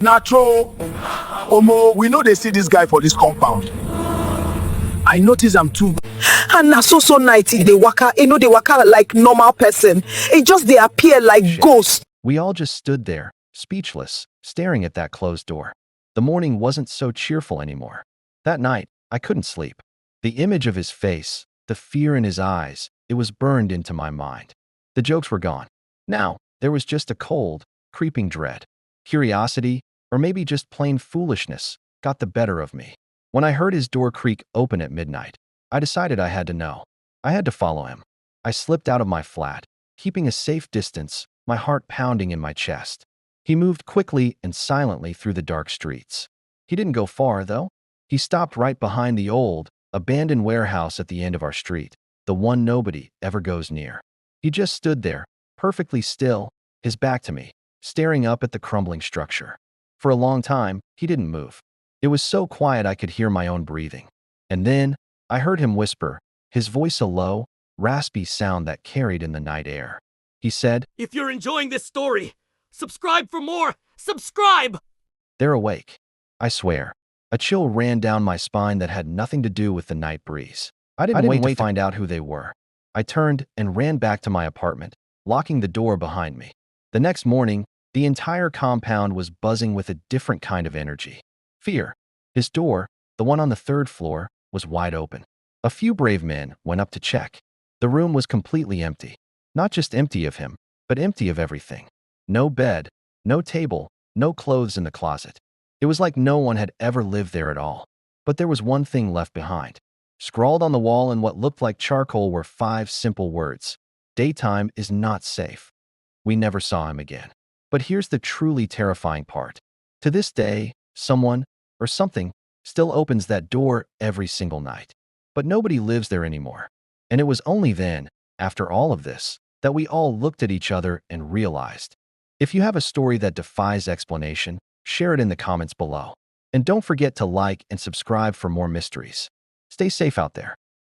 Natro, Omo, we know they see this guy for this compound. I notice am too. And na so night e dey waka, e no dey waka like normal person. E just dey appear like ghost. We all just stood there, speechless, staring at that closed door. The morning wasn't so cheerful anymore. That night, I couldn't sleep. The image of his face, the fear in his eyes, it was burned into my mind. The jokes were gone. Now, there was just a cold, creeping dread. Curiosity, or maybe just plain foolishness, got the better of me. When I heard his door creak open at midnight, I decided I had to know. I had to follow him. I slipped out of my flat, keeping a safe distance, my heart pounding in my chest. He moved quickly and silently through the dark streets. He didn't go far, though. He stopped right behind the old, abandoned warehouse at the end of our street, the one nobody ever goes near. He just stood there, perfectly still, his back to me, staring up at the crumbling structure. For a long time, he didn't move. It was so quiet I could hear my own breathing. And then, I heard him whisper, his voice a low, raspy sound that carried in the night air. He said, "If you're enjoying this story, subscribe for more! Subscribe!" "They're awake." I swear. A chill ran down my spine that had nothing to do with the night breeze. I didn't wait to find out who they were. I turned and ran back to my apartment, locking the door behind me. The next morning, the entire compound was buzzing with a different kind of energy. Fear. His door, the one on the third floor, was wide open. A few brave men went up to check. The room was completely empty. Not just empty of him, but empty of everything. No bed, no table, no clothes in the closet. It was like no one had ever lived there at all. But there was one thing left behind. Scrawled on the wall in what looked like charcoal were 5 simple words. Daytime is not safe. We never saw him again. But here's the truly terrifying part. To this day, someone, or something, still opens that door every single night. But nobody lives there anymore. And it was only then, after all of this, that we all looked at each other and realized. If you have a story that defies explanation, share it in the comments below. And don't forget to like and subscribe for more mysteries. Stay safe out there.